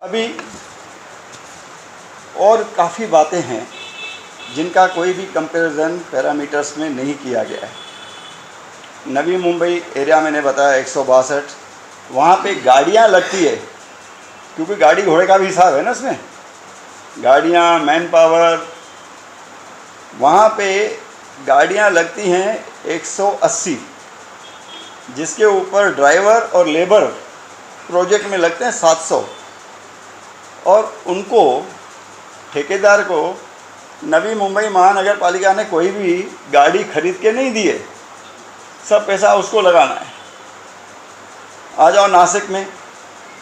अभी और काफ़ी बातें हैं जिनका कोई भी कंपैरिजन पैरामीटर्स में नहीं किया गया है। नवी मुंबई एरिया मैंने बताया 162, वहाँ पे गाड़ियाँ लगती है, क्योंकि गाड़ी घोड़े का भी हिसाब है ना इसमें, गाड़ियाँ, मैन पावर, वहाँ पे गाड़ियाँ लगती हैं 180, जिसके ऊपर ड्राइवर और लेबर प्रोजेक्ट में लगते हैं 700। और उनको, ठेकेदार को, नवी मुंबई महानगर पालिका ने कोई भी गाड़ी खरीद के नहीं दी है, सब पैसा उसको लगाना है। आ जाओ नासिक में,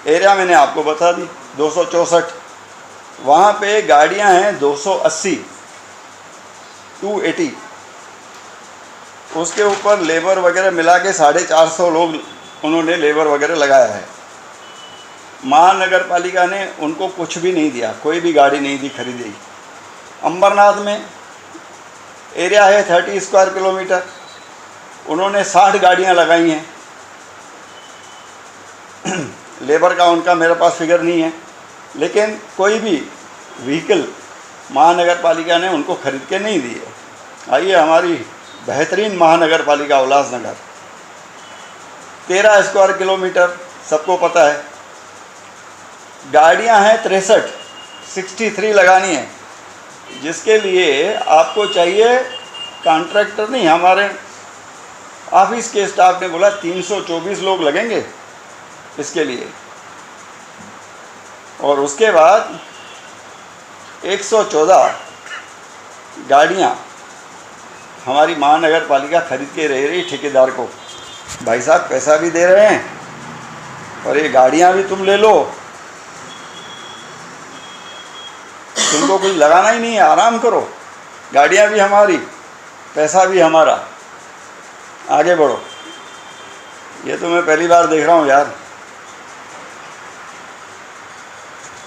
एरिया मैंने आपको बता दी 264, वहाँ पे गाड़ियाँ हैं 280, 280, उसके ऊपर लेबर वगैरह मिला के 450 लोग उन्होंने लेबर वगैरह लगाया है। महानगर पालिका ने उनको कुछ भी नहीं दिया, कोई भी गाड़ी नहीं दी खरीदी। अंबरनाथ में एरिया है 30 स्क्वायर किलोमीटर, उन्होंने 60 गाड़ियाँ लगाई हैं। लेबर का उनका मेरे पास फिगर नहीं है, लेकिन कोई भी व्हीकल महानगर पालिका ने उनको खरीद के नहीं दी है। आइए हमारी बेहतरीन महानगर पालिका उल्लासनगर, 13 स्क्वायर किलोमीटर, सबको पता है, गाड़ियां हैं 63 लगानी है, जिसके लिए आपको चाहिए कॉन्ट्रैक्टर नहीं, हमारे ऑफिस के स्टाफ ने बोला 324 लोग लगेंगे इसके लिए। और उसके बाद 114 गाड़ियां हमारी महानगर पालिका खरीद के रह रही ठेकेदार को। भाई साहब पैसा भी दे रहे हैं और ये गाड़ियां भी तुम ले लो, तुमको कुछ लगाना ही नहीं है, आराम करो, गाड़ियां भी हमारी, पैसा भी हमारा, आगे बढ़ो। ये तो मैं पहली बार देख रहा हूँ यार।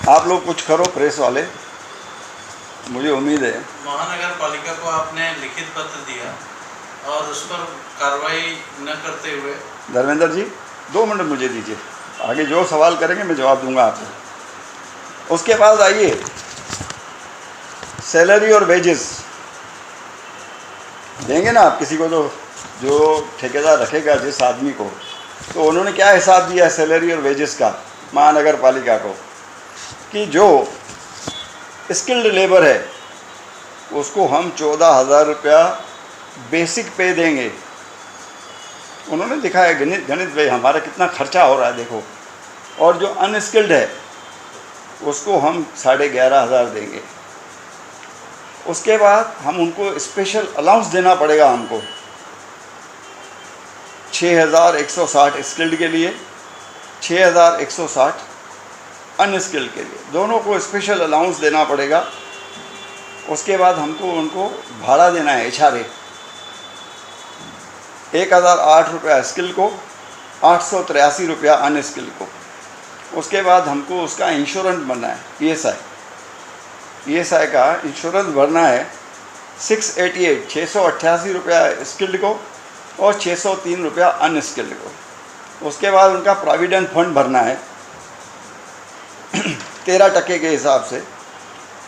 आप लोग कुछ करो प्रेस वाले, मुझे उम्मीद है। महानगर पालिका को आपने लिखित पत्र दिया और उस पर कार्रवाई न करते हुए। धर्मेंद्र जी 2 मिनट मुझे दीजिए, आगे जो सवाल करेंगे मैं जवाब दूंगा आपको। उसके बाद आइए सैलरी और वेजेस देंगे ना आप किसी को, तो जो ठेकेदार रखेगा जिस आदमी को, तो उन्होंने क्या हिसाब दिया है सैलरी और वेजेस का महानगर पालिका को, कि जो स्किल्ड लेबर है उसको हम 14,000 रुपया बेसिक पे देंगे। उन्होंने दिखाया गणित भाई हमारा कितना खर्चा हो रहा है देखो। और जो अनस्किल्ड है उसको हम 11,500 देंगे। उसके बाद हम उनको स्पेशल अलाउंस देना पड़ेगा, हमको 6,160 स्किल्ड के लिए, 6,160 अनस्किल्ड के लिए, दोनों को स्पेशल अलाउंस देना पड़ेगा। उसके बाद हमको उनको भाड़ा देना है, HRA 1,008 रुपया स्किल को, 883 रुपया अनस्किल को। उसके बाद हमको उसका इंश्योरेंस भरना है, ESI का इंश्योरेंस भरना है 688 रुपया स्किल्ड को और 603 रुपया अनस्किल्ड को। उसके बाद उनका प्रोविडेंट फंड भरना है 13% के हिसाब से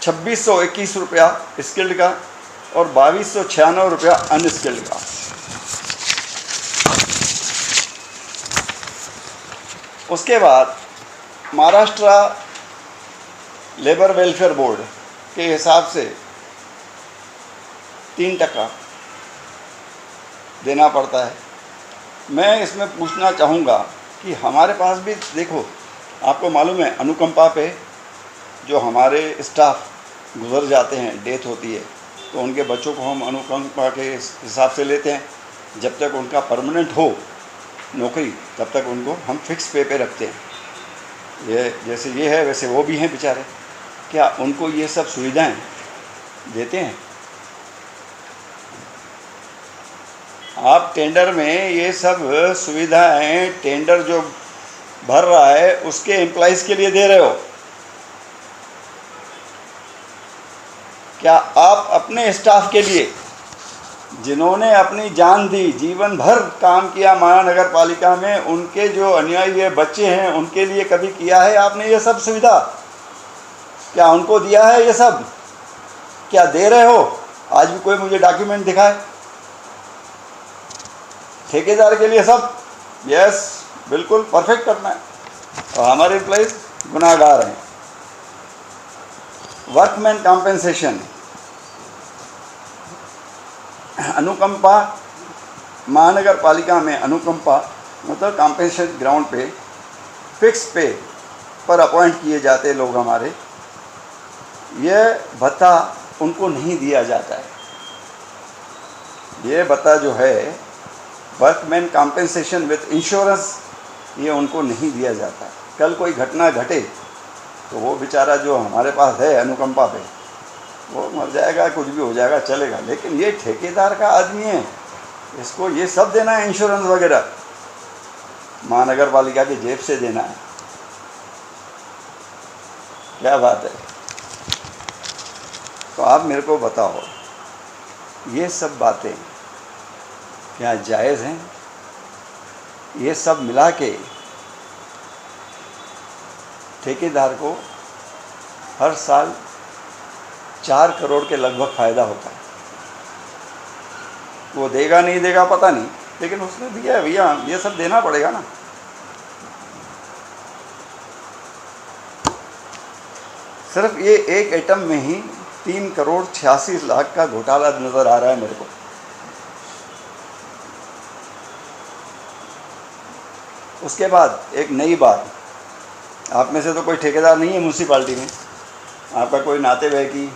2,621 रुपया स्किल्ड का और 2,296 रुपया अनस्किल्ड का। उसके बाद महाराष्ट्र लेबर वेलफेयर बोर्ड के हिसाब से 3% देना पड़ता है। मैं इसमें पूछना चाहूँगा कि हमारे पास भी देखो, आपको मालूम है अनुकंपा पे जो हमारे स्टाफ गुजर जाते हैं, डेथ होती है, तो उनके बच्चों को हम अनुकंपा के हिसाब से लेते हैं। जब तक उनका परमानेंट हो नौकरी तब तक उनको हम फिक्स पे रखते हैं। ये जैसे ये है वैसे वो भी हैं बेचारे, क्या उनको ये सब सुविधाएं देते हैं? आप टेंडर में ये सब सुविधाएं, टेंडर जो भर रहा है उसके एम्प्लॉइज़ के लिए दे रहे हो, क्या आप अपने स्टाफ के लिए जिन्होंने अपनी जान दी, जीवन भर काम किया महानगर पालिका में, उनके जो अनुयायी बच्चे हैं उनके लिए कभी किया है आपने ये सब सुविधा? क्या उनको दिया है ये सब? क्या दे रहे हो? आज भी कोई मुझे डॉक्यूमेंट दिखाए। ठेकेदार के लिए सब यस बिल्कुल परफेक्ट करना है और हमारे एम्प्लॉइज गुनाहगार हैं। वर्कमैन कॉम्पेंसेशन, अनुकंपा, महानगर पालिका में अनुकंपा मतलब कॉम्पेंसेशन ग्राउंड पे फिक्स पे पर अपॉइंट किए जाते लोग हमारे, यह भत्ता उनको नहीं दिया जाता है। ये भत्ता जो है वर्कमैन कॉम्पेंसेशन विथ इंश्योरेंस, ये उनको नहीं दिया जाता। कल कोई घटना घटे तो वो बेचारा जो हमारे पास है अनुकंपा पे, वो मर जाएगा, कुछ भी हो जाएगा, चलेगा। लेकिन ये ठेकेदार का आदमी है, इसको ये सब देना है, इंश्योरेंस वगैरह महानगर पालिका की जेब से देना है। क्या बात है? तो आप मेरे को बताओ, ये सब बातें क्या जायज़ हैं? ये सब मिला के ठेकेदार को हर साल 4 करोड़ के लगभग फ़ायदा होता है। वो देगा नहीं देगा पता नहीं, लेकिन उसने दिया है भैया, ये सब देना पड़ेगा ना। सिर्फ ये एक आइटम में ही 3 करोड़ 86 लाख का घोटाला नज़र आ रहा है मेरे को। उसके बाद एक नई बात, आप में से तो कोई ठेकेदार नहीं है म्यूनसिपाल्टी में, आपका कोई नातेवाईकी,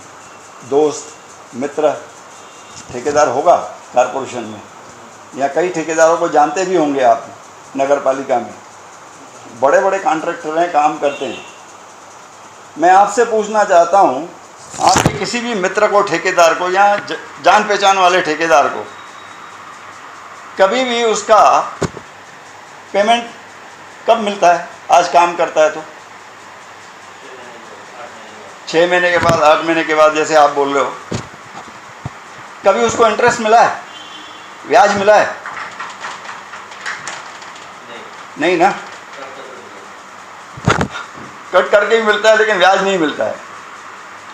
दोस्त, मित्र ठेकेदार होगा कारपोरेशन में, या कई ठेकेदारों को जानते भी होंगे आप नगर पालिका में, बड़े बड़े कॉन्ट्रैक्टर हैं, काम करते हैं। मैं आपसे पूछना चाहता हूँ, आपके किसी भी मित्र को, ठेकेदार को, या जान पहचान वाले ठेकेदार को कभी भी उसका पेमेंट कब मिलता है? आज काम करता है तो 6 महीने के बाद, 8 महीने के बाद, जैसे आप बोल रहे हो, कभी उसको इंटरेस्ट मिला है, ब्याज मिला है? नहीं ना, कट करके ही मिलता है, लेकिन ब्याज नहीं मिलता है।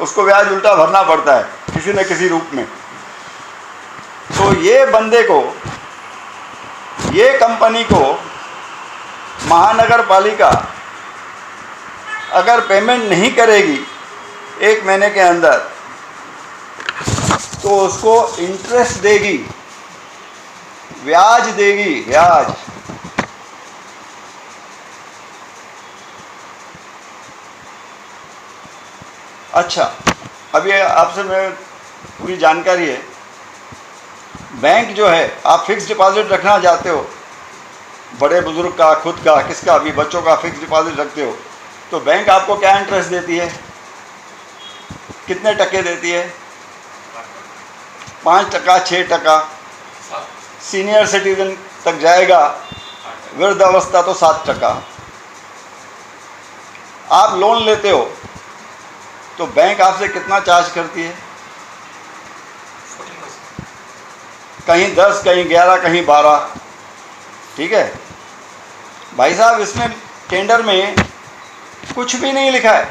उसको ब्याज उल्टा भरना पड़ता है किसी न किसी रूप में। तो ये बंदे को, ये कंपनी को महानगर पालिका अगर पेमेंट नहीं करेगी 1 महीने के अंदर, तो उसको इंटरेस्ट देगी, ब्याज देगी, ब्याज। अच्छा, अब ये आपसे मैं पूरी जानकारी है। बैंक जो है, आप फिक्स डिपॉजिट रखना चाहते हो, बड़े बुजुर्ग का, खुद का, किसका भी, बच्चों का फिक्स डिपॉजिट रखते हो, तो बैंक आपको क्या इंटरेस्ट देती है? कितने टके देती है? 5%, 6%, सीनियर सिटीजन तक जाएगा, वृद्धावस्था तो 7%। आप लोन लेते हो तो बैंक आपसे कितना चार्ज करती है? कहीं 10, कहीं 11, कहीं 12। ठीक है भाई साहब, इसमें टेंडर में कुछ भी नहीं लिखा है,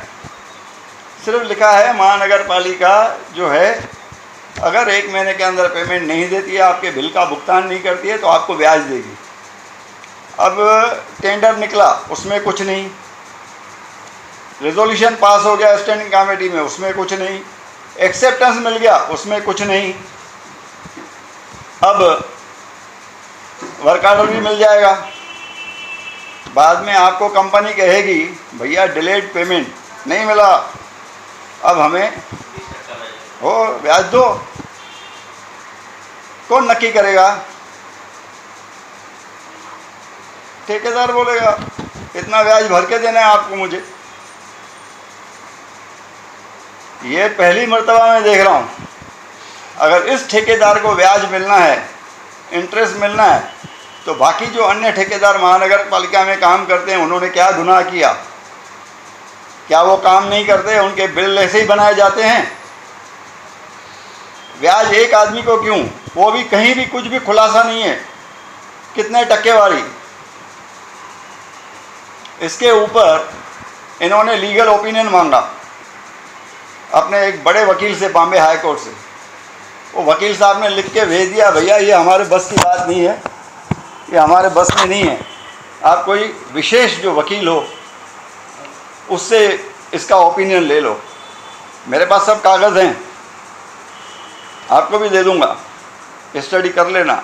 सिर्फ लिखा है महानगर पालिका जो है अगर 1 महीने के अंदर पेमेंट नहीं देती है, आपके बिल का भुगतान नहीं करती है, तो आपको ब्याज देगी। अब टेंडर निकला, उसमें कुछ नहीं, रेजोल्यूशन पास हो गया स्टैंडिंग कमेटी में, उसमें कुछ नहीं, एक्सेप्टेंस मिल गया, उसमें कुछ नहीं। अब वर्क ऑर्डर भी मिल जाएगा, बाद में आपको कंपनी कहेगी भैया डिलेड पेमेंट नहीं मिला, अब हमें हो ब्याज दो। कौन नक्की करेगा? ठेकेदार बोलेगा इतना ब्याज भर के देना है आपको मुझे। ये पहली मर्तबा मैं देख रहा हूँ। अगर इस ठेकेदार को ब्याज मिलना है, इंटरेस्ट मिलना है, तो बाकी जो अन्य ठेकेदार महानगर पालिका में काम करते हैं, उन्होंने क्या गुनाह किया? क्या वो काम नहीं करते? उनके बिल ऐसे ही बनाए जाते हैं? ब्याज एक आदमी को क्यों, वो भी कहीं भी कुछ भी खुलासा नहीं है, कितने टक्केवारी। इसके ऊपर इन्होंने लीगल ओपिनियन मांगा अपने एक बड़े वकील से, बॉम्बे हाई कोर्ट से। वो वकील साहब ने लिख के भेज दिया, भैया ये हमारे बस की बात नहीं है, ये हमारे बस में नहीं है, आप कोई विशेष जो वकील हो उससे इसका ओपिनियन ले लो। मेरे पास सब कागज़ हैं, आपको भी दे दूंगा, स्टडी कर लेना।